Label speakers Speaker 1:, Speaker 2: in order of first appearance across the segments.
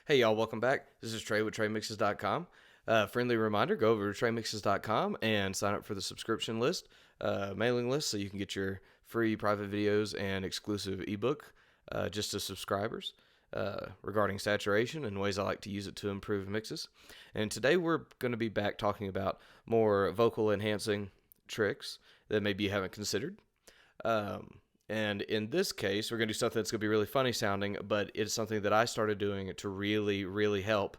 Speaker 1: Hey y'all, welcome back. This is Trey with TreyMixes.com. Friendly reminder, go over to TreyMixes.com and sign up for the subscription list, mailing list, so you can get your free private videos and exclusive ebook just to subscribers regarding saturation and ways I like to use it to improve mixes. And today we're going to be back talking about more vocal enhancing tricks that maybe you haven't considered. And in this case, we're going to do something that's going to be really funny sounding, but it's something that I started doing to really help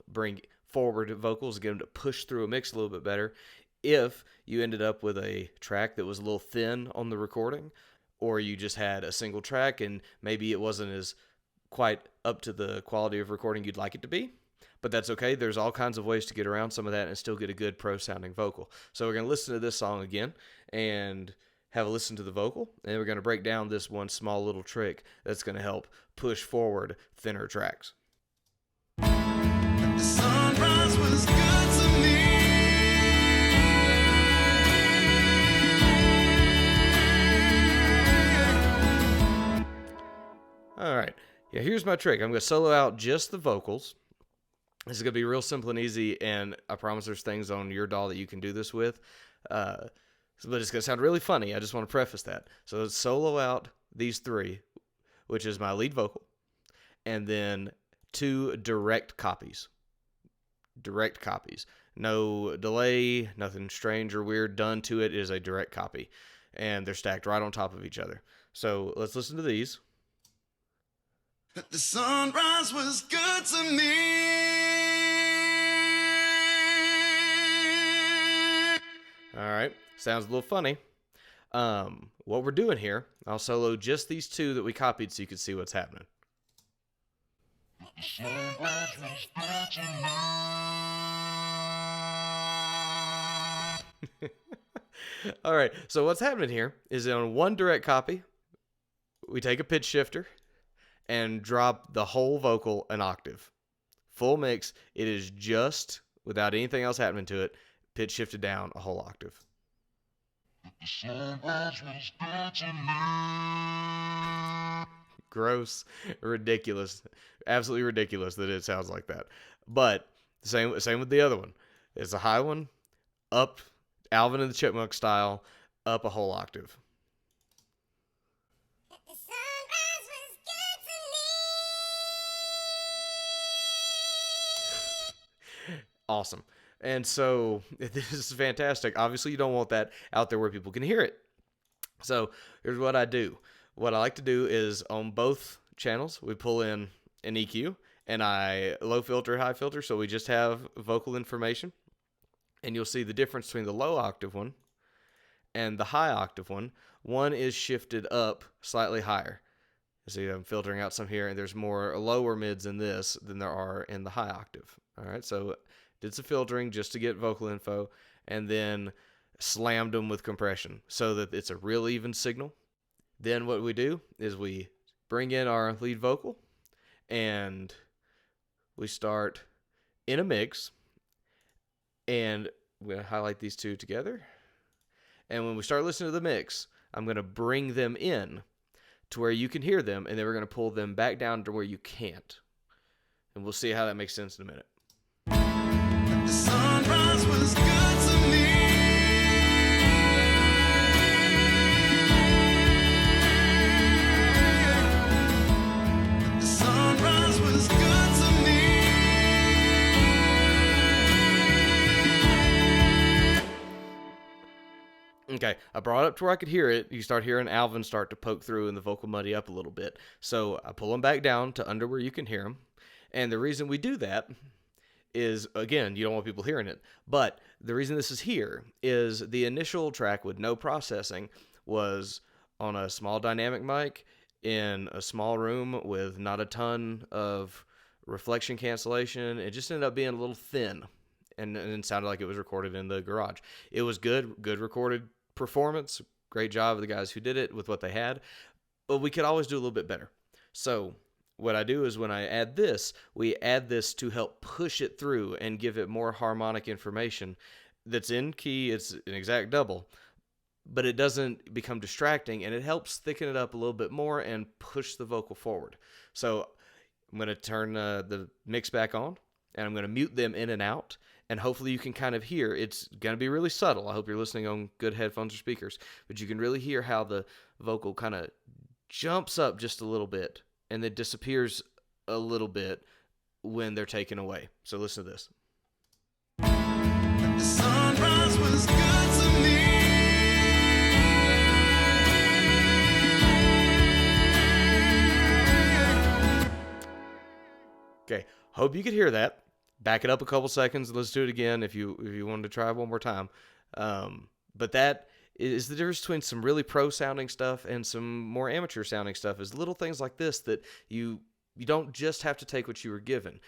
Speaker 1: bring forward vocals, get them to push through a mix a little bit better. If you ended up with a track that was a little thin on the recording, or you just had a single track and maybe it wasn't as quite up to the quality of recording you'd like it to be, but that's okay. There's all kinds of ways to get around some of that and still get a good pro-sounding vocal. So we're going to listen to this song again and have a listen to the vocal, and we're going to break down this one small little trick that's going to help push forward thinner tracks.
Speaker 2: The sunrise was good to me.
Speaker 1: All right. Yeah, here's my trick. I'm going to solo out just the vocals. This is going to be real simple and easy, and I promise there's things on your DAW that you can do this with. But it's going to sound really funny. I just want to preface that. So let's solo out these three, which is my lead vocal, and then 2 direct copies. Direct copies. No delay, nothing strange or weird done to it. It is a direct copy. And they're stacked right on top of each other. So let's listen to these.
Speaker 2: The sunrise was good to me.
Speaker 1: All right. Sounds a little funny. What we're doing here, I'll solo just these 2 that we copied so you can see what's happening. All right, so what's happening here is on one direct copy, we take a pitch shifter and drop the whole vocal an octave. Full mix, it is just, without anything else happening to it, pitch shifted down a whole octave. Gross, ridiculous, absolutely ridiculous that it sounds like that. But same with the other one. It's a high one, up, Alvin and the Chipmunk style, up a whole octave.
Speaker 2: The sunrise was good to me.
Speaker 1: Awesome. And so this is fantastic. Obviously, you don't want that out there where people can hear it. So here's what I do. What I like to do is on both channels, we pull in an EQ, and I low filter, high filter, so we just have vocal information. And you'll see the difference between the low octave one and the high octave one. One is shifted up slightly higher. See, I'm filtering out some here, and there's more lower mids in this than there are in the high octave. All right, so did some filtering just to get vocal info, and then slammed them with compression so that it's a real even signal. Then what we do is we bring in our lead vocal, and we start in a mix, and I'm going to highlight these 2 together. And when we start listening to the mix, I'm going to bring them in to where you can hear them, and then we're going to pull them back down to where you can't. And we'll see how that makes sense in a minute.
Speaker 2: The sunrise was good to me. The sunrise was good to me.
Speaker 1: Okay, I brought it up to where I could hear it. You start hearing Alvin start to poke through and the vocal muddy up a little bit. So I pull them back down to under where you can hear them. And the reason we do that is, again, you don't want people hearing it. But the reason this is here is the initial track with no processing was on a small dynamic mic in a small room with not a ton of reflection cancellation. It just ended up being a little thin and it sounded like it was recorded in the garage. It was good recorded performance. Great job of the guys who did it with what they had. But we could always do a little bit better. So what I do is when I add this, we add this to help push it through and give it more harmonic information that's in key. It's an exact double, but it doesn't become distracting, and it helps thicken it up a little bit more and push the vocal forward. So I'm going to turn the mix back on, and I'm going to mute them in and out. And hopefully you can kind of hear. It's going to be really subtle. I hope you're listening on good headphones or speakers. But you can really hear how the vocal kind of jumps up just a little bit and then disappears a little bit when they're taken away. So listen to this.
Speaker 2: The sunrise was good to me.
Speaker 1: Okay, hope you could hear that. Back it up a couple seconds and let's do it again if you wanted to try one more time. But that is the difference between some really pro sounding stuff and some more amateur sounding stuff. Is little things like this that you don't just have to take what you were given.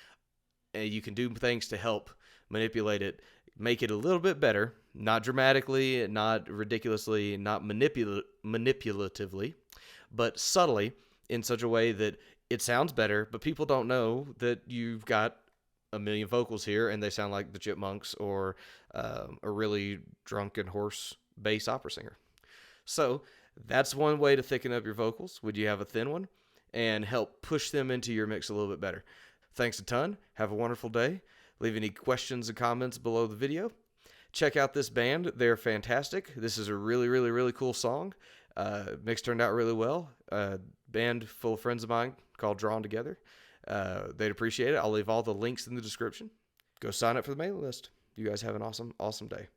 Speaker 1: You can do things to help manipulate it, make it a little bit better, not dramatically, not ridiculously, not manipulatively, but subtly in such a way that it sounds better, but people don't know that you've got a million vocals here and they sound like the Chipmunks or a really drunken hoarse bass opera singer. So that's one way to thicken up your vocals. Would you have a thin one and help push them into your mix a little bit better? Thanks a ton. Have a wonderful day. Leave any questions and comments below the video. Check out this band. They're fantastic. This is a really, really, really cool song. Mix turned out really well. Band full of friends of mine called Drawn Together. They'd appreciate it. I'll leave all the links in the description. Go sign up for the mailing list. You guys have an awesome, awesome day.